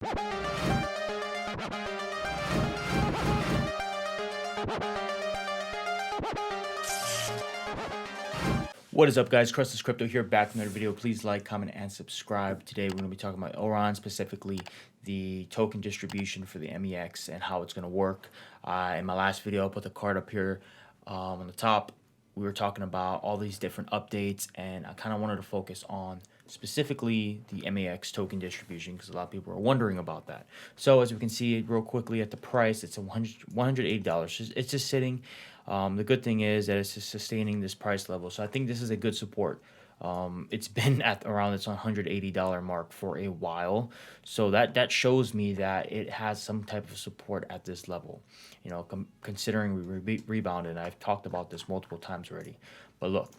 What is up, guys? Crustless Crypto here, back with another video. Please like, comment, and subscribe. Today we're going to be talking about Elrond, specifically the token distribution for the MEX and how it's going to work. In my last video, I'll put the card up here on the top. We were talking about all these different updates, and I kind of wanted to focus on specifically the MEX token distribution because a lot of people are wondering about that. So as we can see real quickly at the price, it's $180. It's just sitting. The good thing is that it's just sustaining this price level. So I think this is a good support. It's been at around its $180 mark for a while. So that shows me that it has some type of support at this level. You know, considering we rebounded, and I've talked about this multiple times already. But look,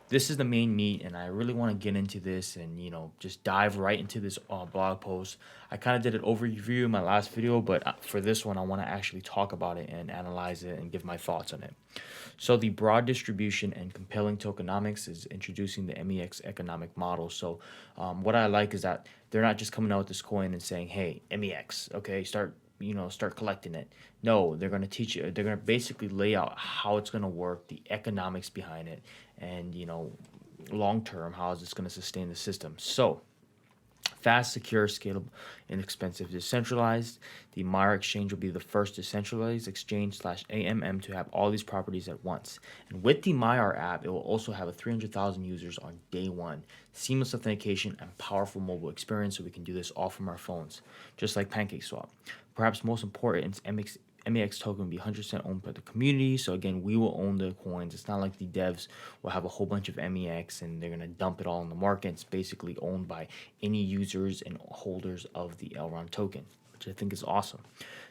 this is the main meat, and I really want to get into this and, you know, just dive right into this blog post. I kind of did an overview in my last video, but for this one, I want to actually talk about it and analyze it and give my thoughts on it. So the broad distribution and compelling tokenomics is introducing the MEX economic model. So what I like is that they're not just coming out with this coin and saying, hey, MEX, okay, start collecting it. No, they're going to teach you. They're going to basically lay out how it's going to work, the economics behind it, and, you know, long term, how is this going to sustain the system. So fast, secure, scalable, inexpensive, decentralized. The Maiar Exchange will be the first decentralized exchange / AMM to have all these properties at once. And with the Maiar app, it will also have 300,000 users on day one. Seamless authentication and powerful mobile experience, so we can do this all from our phones, just like PancakeSwap. Perhaps most important, MEX token will be 100% owned by the community. So again, we will own the coins. It's not like the devs will have a whole bunch of MEX and they're going to dump it all in the market. It's basically owned by any users and holders of the Elrond token, which I think is awesome.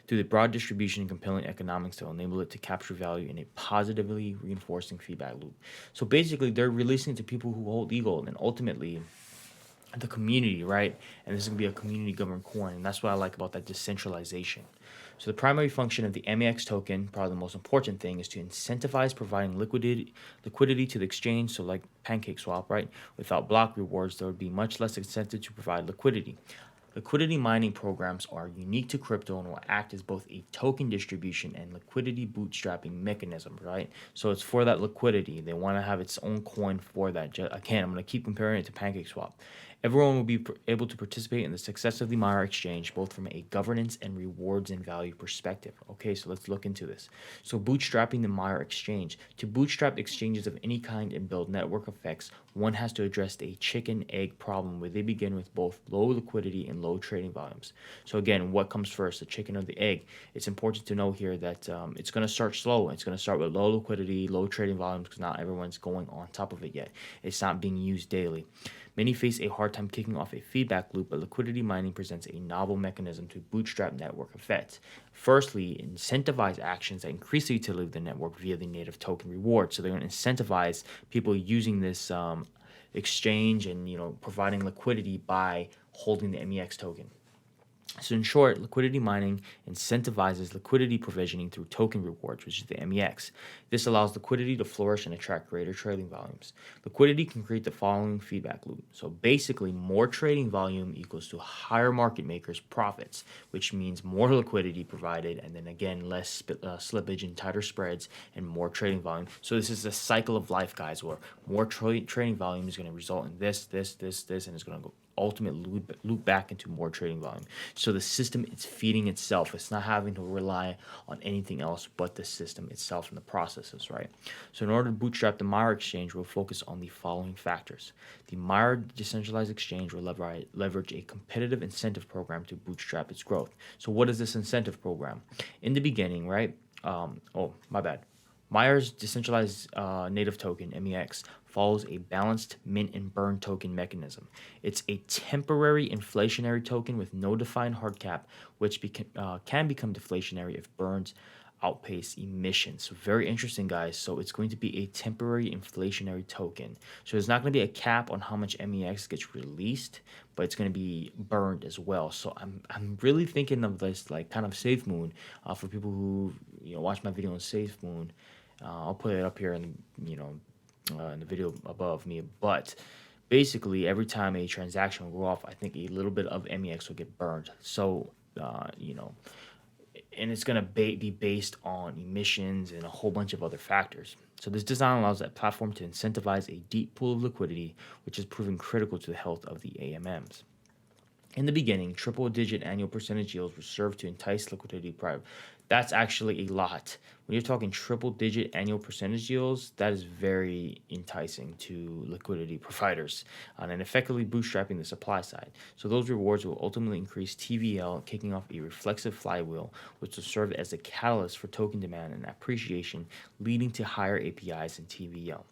Through the broad distribution and compelling economics, they'll enable it to capture value in a positively reinforcing feedback loop. So basically, they're releasing it to people who hold EGLD, and ultimately the community, right? And this is going to be a community governed coin, and that's what I like about that decentralization. So the primary function of the MEX token, probably the most important thing, is to incentivize providing liquidity to the exchange. So like PancakeSwap, right? Without block rewards, there would be much less incentive to provide liquidity. Liquidity mining programs are unique to crypto and will act as both a token distribution and liquidity bootstrapping mechanism, right? So it's for that liquidity. They want to have its own coin for that. Again, I'm going to keep comparing it to PancakeSwap. Everyone will be able to participate in the success of the Maiar Exchange, both from a governance and rewards and value perspective. Okay, so let's look into this. So bootstrapping the Maiar Exchange. To bootstrap exchanges of any kind and build network effects, one has to address a chicken-egg problem where they begin with both low liquidity and low trading volumes. So again, what comes first, the chicken or the egg? It's important to know here that it's going to start slow. It's going to start with low liquidity, low trading volumes, because not everyone's going on top of it yet. It's not being used daily. Many face a hard time kicking off a feedback loop, but liquidity mining presents a novel mechanism to bootstrap network effects. Firstly, incentivize actions that increase the utility of the network via the native token reward. So they're going to incentivize people using this exchange and, you know, providing liquidity by holding the MEX token. So in short, liquidity mining incentivizes liquidity provisioning through token rewards, which is the MEX. This allows liquidity to flourish and attract greater trading volumes. Liquidity can create the following feedback loop. So basically, more trading volume equals to higher market makers' profits, which means more liquidity provided, and then again, less slippage and tighter spreads and more trading volume. So this is a cycle of life, guys, where more trading volume is going to result in this, and it's going to go ultimately loop back into more trading volume. So the system is feeding itself. It's not having to rely on anything else but the system itself and the processes, right? So in order to bootstrap the Maiar Exchange, we'll focus on the following factors. The Maiar Decentralized Exchange will leverage a competitive incentive program to bootstrap its growth. So what is this incentive program? In the beginning, right? Maiar's decentralized native token, MEX, follows a balanced mint and burn token mechanism. It's a temporary inflationary token with no defined hard cap, which can become deflationary if burns outpace emissions. So very interesting, guys. So it's going to be a temporary inflationary token. So there's not going to be a cap on how much MEX gets released, but it's going to be burned as well. So I'm really thinking of this like kind of Safe Moon for people who watch my video on Safe Moon. I'll put it up here in in the video above me, but basically every time a transaction will go off, I think a little bit of MEX will get burned. So, you know, and it's going to be based on emissions and a whole bunch of other factors. So this design allows that platform to incentivize a deep pool of liquidity, which is proving critical to the health of the AMMs. In the beginning, triple-digit annual percentage yields were served to entice liquidity private. That's actually a lot. When you're talking triple-digit annual percentage yields, that is very enticing to liquidity providers and effectively bootstrapping the supply side. So those rewards will ultimately increase TVL, kicking off a reflexive flywheel, which will serve as a catalyst for token demand and appreciation, leading to higher APIs and TVL.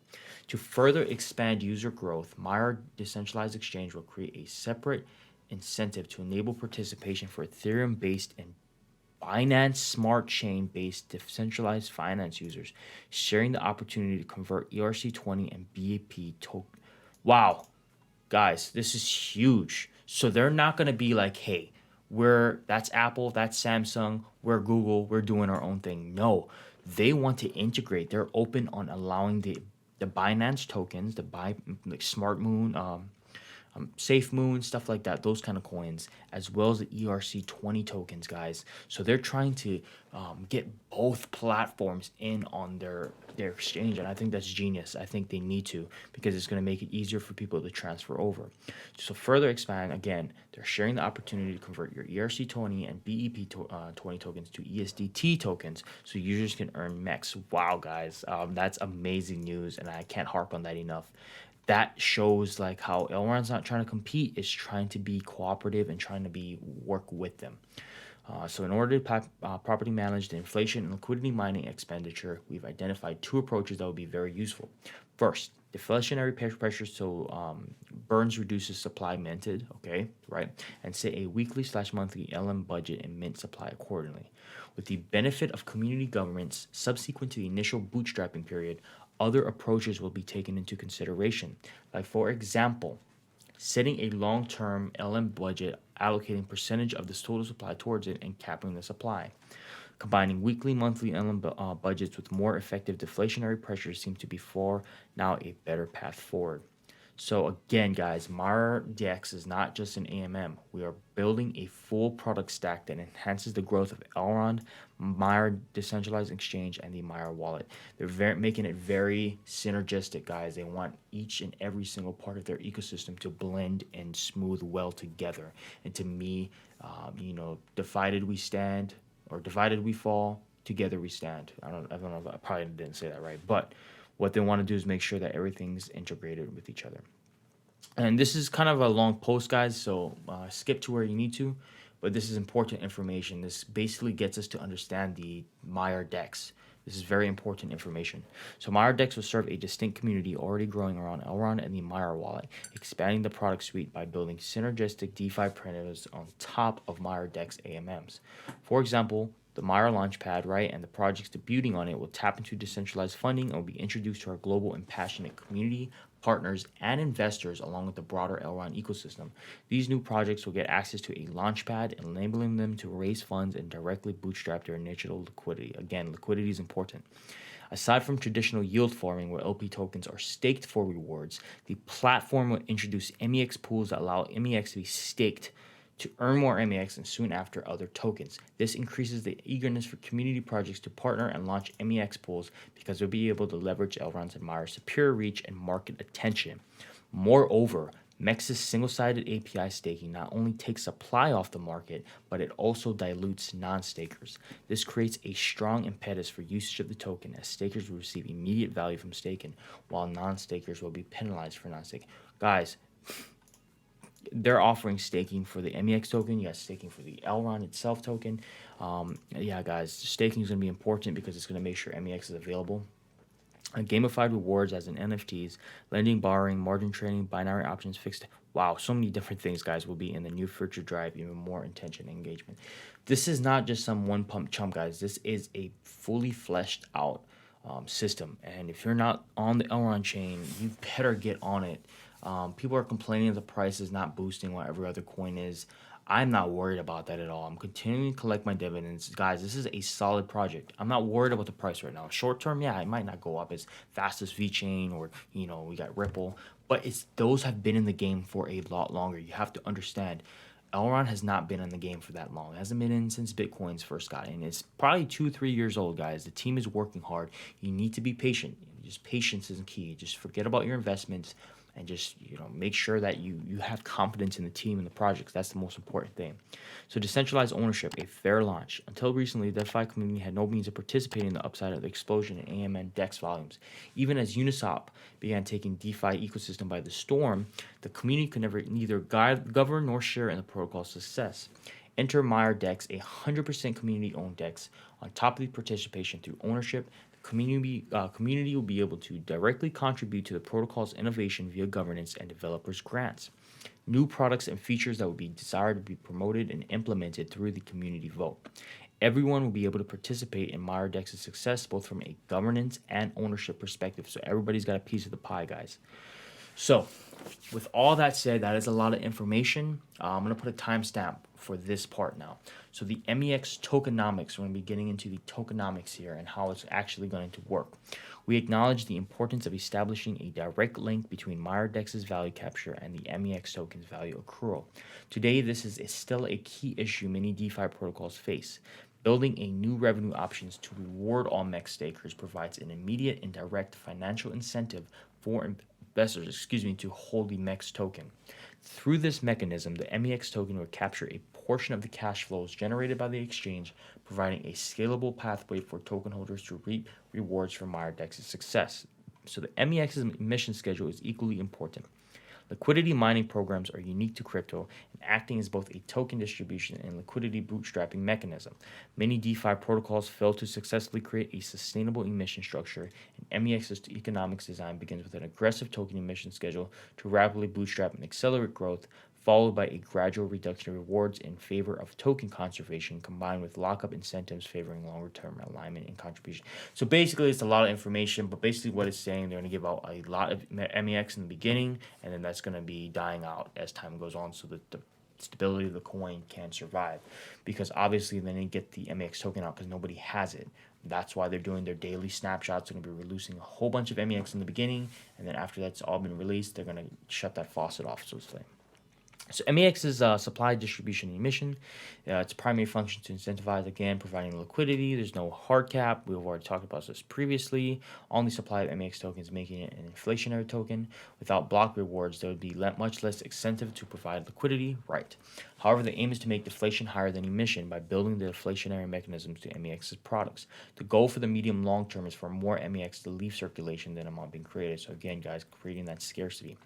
To further expand user growth, Maiar Decentralized Exchange will create a separate incentive to enable participation for Ethereum-based and Binance Smart Chain-based decentralized finance users, sharing the opportunity to convert ERC20 and BAP token. Wow, guys, this is huge. So they're not going to be like, hey, that's Apple, that's Samsung, we're Google, we're doing our own thing. No, they want to integrate. They're open on allowing the Binance tokens, like Smart Moon, Safe Moon, stuff like that, those kind of coins, as well as the ERC20 tokens, guys. So they're trying to get both platforms in on their exchange, and I think that's genius. I think they need to, because it's going to make it easier for people to transfer over. So further expand, again, they're sharing the opportunity to convert your ERC20 and BEP20 tokens to ESDT tokens, so users can earn MEX. Wow, guys, that's amazing news, and I can't harp on that enough. That shows like how Elrond's not trying to compete, it's trying to be cooperative and trying to work with them. So in order to properly manage the inflation and liquidity mining expenditure, we've identified two approaches that will be very useful. First, deflationary pressure, so burns reduces supply minted, okay, right, and set a weekly/monthly LM budget and mint supply accordingly. With the benefit of community governments subsequent to the initial bootstrapping period, other approaches will be taken into consideration, like for example, setting a long-term LM budget, allocating percentage of this total supply towards it, and capping the supply. Combining weekly, monthly LM budgets with more effective deflationary pressures seems to be for now a better path forward. So again, guys, Maiar DEX is not just an AMM. We are building a full product stack that enhances the growth of Elrond, Maiar Decentralized Exchange, and the Maiar Wallet. They're making it very synergistic, guys. They want each and every single part of their ecosystem to blend and smooth well together. And to me, divided we stand, or divided we fall, together we stand. I don't know, I probably didn't say that right, but what they want to do is make sure that everything's integrated with each other. And this is kind of a long post, guys, so skip to where you need to, but this is important information. This basically gets us to understand the Maiar DEX. This is very important information. So Maiar DEX will serve a distinct community already growing around Elrond and the Maiar Wallet, expanding the product suite by building synergistic DeFi primitives on top of Maiar DEX AMMs. For example, the Maiar Launchpad, right, and the projects debuting on it will tap into decentralized funding and will be introduced to our global and passionate community, partners, and investors along with the broader Elrond ecosystem. These new projects will get access to a Launchpad, enabling them to raise funds and directly bootstrap their initial liquidity. Again, liquidity is important. Aside from traditional yield farming where LP tokens are staked for rewards, the platform will introduce MEX pools that allow MEX to be staked to earn more MEX and soon after other tokens. This increases the eagerness for community projects to partner and launch MEX pools because they'll be able to leverage Elrond's and Maiar's superior reach and market attention. Moreover, MEX's single-sided API staking not only takes supply off the market, but it also dilutes non-stakers. This creates a strong impetus for usage of the token as stakers will receive immediate value from staking, while non-stakers will be penalized for non-staking. Guys, they're offering staking for the MEX token. You got staking for the Elrond itself token. Yeah, guys, staking is going to be important because it's going to make sure MEX is available. Gamified rewards as in NFTs, lending, borrowing, margin trading, binary options, fixed. Wow, so many different things, guys, will be in the new future drive even more intention and engagement. This is not just some one pump chump, guys. This is a fully fleshed out system. And if you're not on the Elrond chain, you better get on it. People are complaining the price is not boosting what every other coin is. I'm not worried about that at all. I'm continuing to collect my dividends. Guys, this is a solid project. I'm not worried about the price right now. Short term, yeah, it might not go up as fast as VeChain or, we got Ripple. But those have been in the game for a lot longer. You have to understand, Elrond has not been in the game for that long. It hasn't been in since Bitcoin's first got in. It's probably 2-3 years old, guys. The team is working hard. You need to be patient. Just patience is key. Just forget about your investments and just make sure that you have confidence in the team and the projects. That's the most important thing. So decentralized ownership, a fair launch. Until recently, the DeFi community had no means of participating in the upside of the explosion in AMN DEX volumes. Even as Uniswap began taking DeFi ecosystem by the storm, the community could neither govern nor share in the protocol's success. Enter Maiar DEX, a 100% community-owned DEX. On top of the participation through ownership, community will be able to directly contribute to the protocol's innovation via governance and developers' grants. New products and features that would be desired to be promoted and implemented through the community vote. Everyone will be able to participate in Maiar DEX's success both from a governance and ownership perspective. So everybody's got a piece of the pie, guys. So with all that said, that is a lot of information. I'm going to put a timestamp for this part now. So the MEX Tokenomics, we're going to be getting into the tokenomics here and how it's actually going to work. We acknowledge the importance of establishing a direct link between Maiar DEX's value capture and the MEX token's value accrual. Today, this is still a key issue many DeFi protocols face. Building a new revenue options to reward all MEX stakers provides an immediate and direct financial incentive for investors, to hold the MEX token. Through this mechanism, the MEX token will capture a portion of the cash flows generated by the exchange, providing a scalable pathway for token holders to reap rewards from Maiar DEX's success. So the MEX's emission schedule is equally important. Liquidity mining programs are unique to crypto and acting as both a token distribution and liquidity bootstrapping mechanism. Many DeFi protocols fail to successfully create a sustainable emission structure, and MEX's economics design begins with an aggressive token emission schedule to rapidly bootstrap and accelerate growth, followed by a gradual reduction of rewards in favor of token conservation, combined with lockup incentives favoring longer-term alignment and contribution. So basically, it's a lot of information, but basically what it's saying, they're going to give out a lot of MEX in the beginning, and then that's going to be dying out as time goes on so that the stability of the coin can survive. Because obviously, they didn't get the MEX token out because nobody has it. That's why they're doing their daily snapshots. They're going to be releasing a whole bunch of MEX in the beginning, and then after that's all been released, they're going to shut that faucet off, so to say. So MEX is supply, distribution, and emission. Its primary function to incentivize, again, providing liquidity. There's no hard cap. We've already talked about this previously. Only supply of MEX tokens, making it an inflationary token. Without block rewards, there would be much less incentive to provide liquidity. Right. However, the aim is to make deflation higher than emission by building the deflationary mechanisms to MEX's products. The goal for the medium long term is for more MEX to leave circulation than amount being created. So again, guys, creating that scarcity.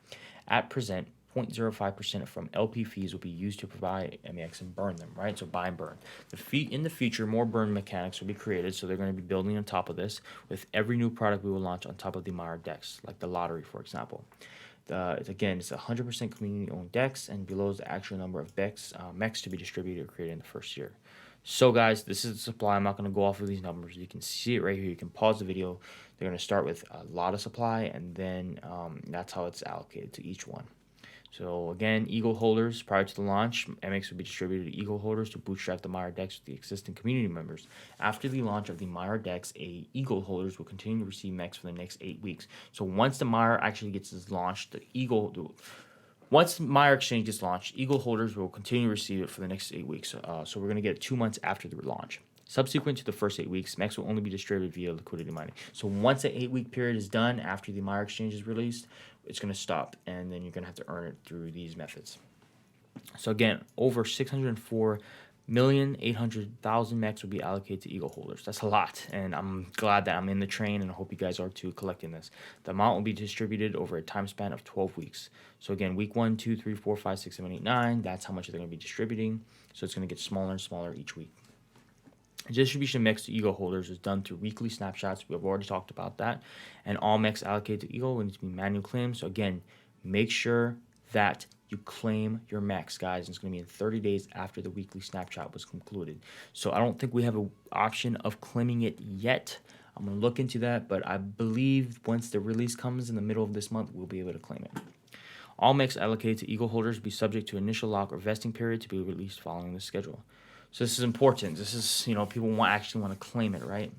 At present, 0.05% from LP fees will be used to provide MEX and burn them, right? So buy and burn. In the future, more burn mechanics will be created, so they're going to be building on top of this with every new product we will launch on top of the Maiar DEX, like the lottery, for example. Again, it's a 100% community-owned DEX, and below is the actual number of MEX to be distributed or created in the first year. So, guys, this is the supply. I'm not going to go off of these numbers. You can see it right here. You can pause the video. They're going to start with a lot of supply, and then that's how it's allocated to each one. So again, Eagle holders, prior to the launch, MEX will be distributed to Eagle holders to bootstrap the Maiar DEX with the existing community members. After the launch of the Maiar DEX, Eagle holders will continue to receive MEX for the next 8 weeks. So once the Maiar actually gets launched, once Maiar Exchange gets launched, Eagle holders will continue to receive it for the next 8 weeks. So we're going to get it 2 months after the launch. Subsequent to the first 8 weeks, MEX will only be distributed via liquidity mining. So once the 8-week period is done after the Maiar Exchange is released, it's going to stop, and then you're going to have to earn it through these methods. So again, over 604,800,000 MEX will be allocated to Eagle holders. That's a lot, and I'm glad that I'm in the train, and I hope you guys are too collecting this. The amount will be distributed over a time span of 12 weeks. So again, week 1, 2, 3, 4, 5, 6, 7, 8, 9, that's how much they're going to be distributing. So it's going to get smaller and smaller each week. Distribution MEX to Eagle holders is done through weekly snapshots. We've already talked about that. And all MEX allocated to Eagle will need to be manual claims. So again, make sure that you claim your MEX, guys. It's going to be in 30 days after the weekly snapshot was concluded. So I don't think we have an option of claiming it yet. I'm going to look into that, but I believe once the release comes in the middle of this month, we'll be able to claim it. All MEX allocated to Eagle holders will be subject to initial lock or vesting period to be released following the schedule. So this is important. This is, people actually want to claim it, right?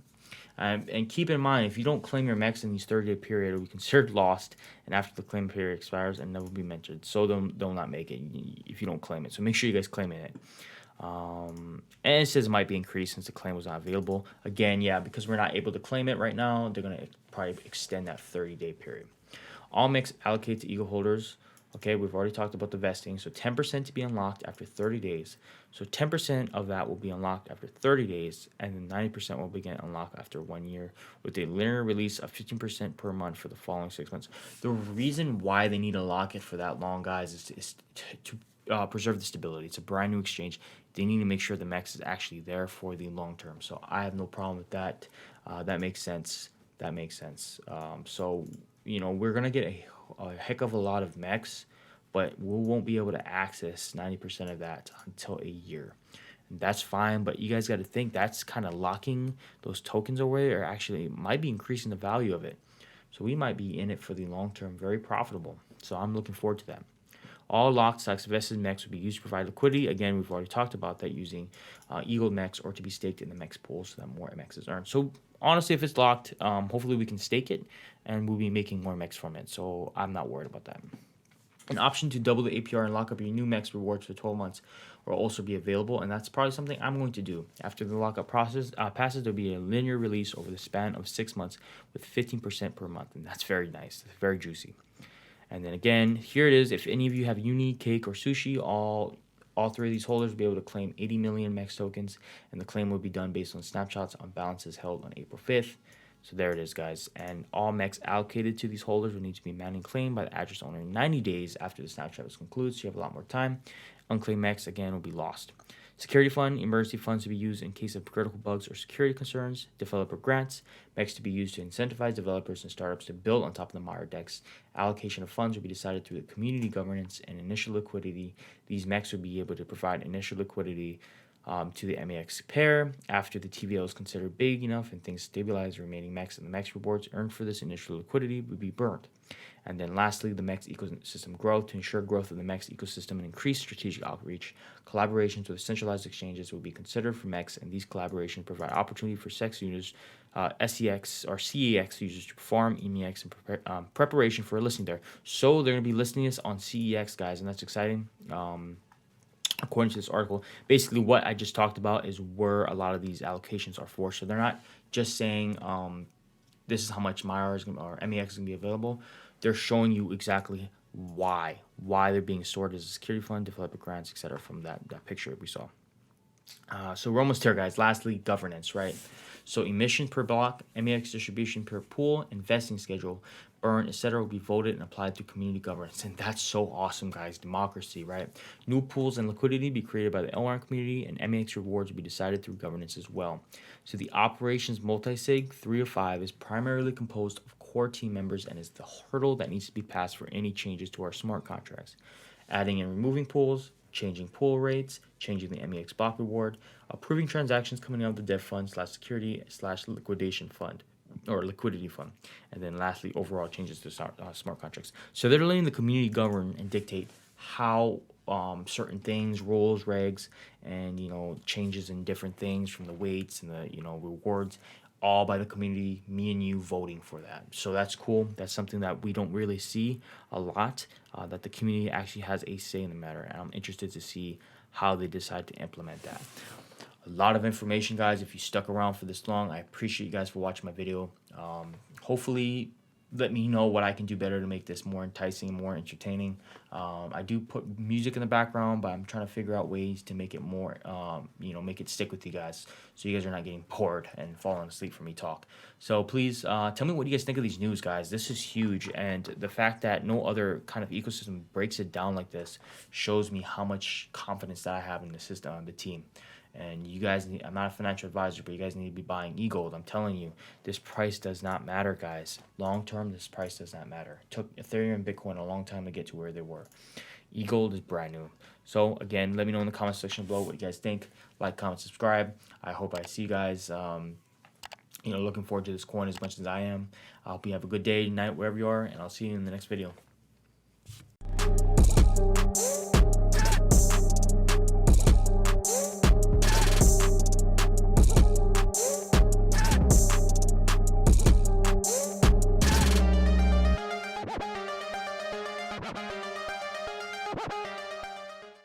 And keep in mind, if you don't claim your MEX in these 30-day period, it will be considered lost, and after the claim period expires, and never be mentioned. So they'll not make it if you don't claim it. So make sure you guys claim it. And it says it might be increased since the claim was not available. Again, yeah, because we're not able to claim it right now, they're gonna probably extend that 30-day period. All MEX allocated to Eagle holders. Okay, we've already talked about the vesting. So 10% to be unlocked after 30 days. So 10% of that will be unlocked after 30 days, and then 90% will begin unlocked after 1 year, with a linear release of 15% per month for the following 6 months. The reason why they need to lock it for that long, guys, is to preserve the stability. It's a brand new exchange. They need to make sure the MEX is actually there for the long term. So I have no problem with that. That makes sense. That makes sense. So, you know, we're going to get a heck of a lot of MEX, but we won't be able to access 90% of that until a year. And that's fine, but you guys got to think that's kind of locking those tokens away, or actually might be increasing the value of it. So we might be in it for the long term, very profitable. So I'm looking forward to that. All locked / vested MEX will be used to provide liquidity. Again, we've already talked about that, using EGLD MEX or to be staked in the MEX pool so that more MEX is earned. So honestly, if it's locked, hopefully we can stake it and we'll be making more MEX from it. So I'm not worried about that. An option to double the APR and lock up your new MEX rewards for 12 months will also be available, and that's probably something I'm going to do. After the lockup process passes, there'll be a linear release over the span of 6 months with 15% per month, and that's very nice. It's very juicy. And then again, here it is. If any of you have Uni, Cake, or Sushi, all three of these holders will be able to claim 80 million MEX tokens, and the claim will be done based on snapshots on balances held on April 5th. So there it is, guys. And all MEX allocated to these holders will need to be manually claimed by the address owner in 90 days after the snapshot is concluded, so you have a lot more time. Unclaimed MEX, again, will be lost. Security fund, emergency funds to be used in case of critical bugs or security concerns. Developer grants, MEX to be used to incentivize developers and startups to build on top of the Maiar DEX. Allocation of funds will be decided through the community governance and initial liquidity. These MEX will be able to provide initial liquidity to the MEX pair. After the TVL is considered big enough and things stabilize, the remaining MEX and the MEX rewards earned for this initial liquidity will be burned. And then lastly, the MEX ecosystem growth. To ensure growth of the MEX ecosystem and increase strategic outreach, collaborations with centralized exchanges will be considered for MEX, and these collaborations provide opportunity for SEX users, SEX or CEX users to perform MEX in preparation for a listing there. So they're going to be listing this on CEX, guys, and that's exciting. According to this article, basically what I just talked about is where a lot of these allocations are for. So they're not just saying this is how much Maiar is gonna, or MEX is going to be available. They're showing you exactly why they're being stored as a security fund, developer grants, etc. from that picture we saw. So we're almost there, guys. Lastly, governance, right? So emission per block, MEX distribution per pool, investing schedule, burn, etc. will be voted and applied through community governance. And that's so awesome, guys. Democracy, right? New pools and liquidity be created by the Elrond community, and MEX rewards will be decided through governance as well. So the operations multi-sig 3 of 5 is primarily composed of core team members and is the hurdle that needs to be passed for any changes to our smart contracts. Adding and removing pools, changing pool rates, changing the MEX block reward, approving transactions coming out of the dev fund / security / liquidation fund or liquidity fund, and then lastly, overall changes to smart contracts. So they're letting the community govern and dictate how certain things, rules, regs, and changes in different things from the weights and the rewards, all by the community, me and you voting for that. So that's cool. That's something that we don't really see a lot, that the community actually has a say in the matter. And I'm interested to see how they decide to implement that. A lot of information, guys. If you stuck around for this long, I appreciate you guys for watching my video. Hopefully, let me know what I can do better to make this more enticing, more entertaining. I do put music in the background, but I'm trying to figure out ways to make it more, make it stick with you guys, so you guys are not getting bored and falling asleep from me talk. So please tell me what you guys think of these news, guys. This is huge, and the fact that no other kind of ecosystem breaks it down like this shows me how much confidence that I have in the system, the team. And you guys need, I'm not a financial advisor, but you guys need to be buying EGLD. I'm telling you, this price does not matter, guys. Long term, this price does not matter. It took Ethereum and Bitcoin a long time to get to where they were. EGLD is brand new. So again, let me know in the comment section below what you guys think. Like, comment, subscribe. I hope I see you guys looking forward to this coin as much as I am. I hope you have a good day, night, wherever you are, and I'll see you in the next video.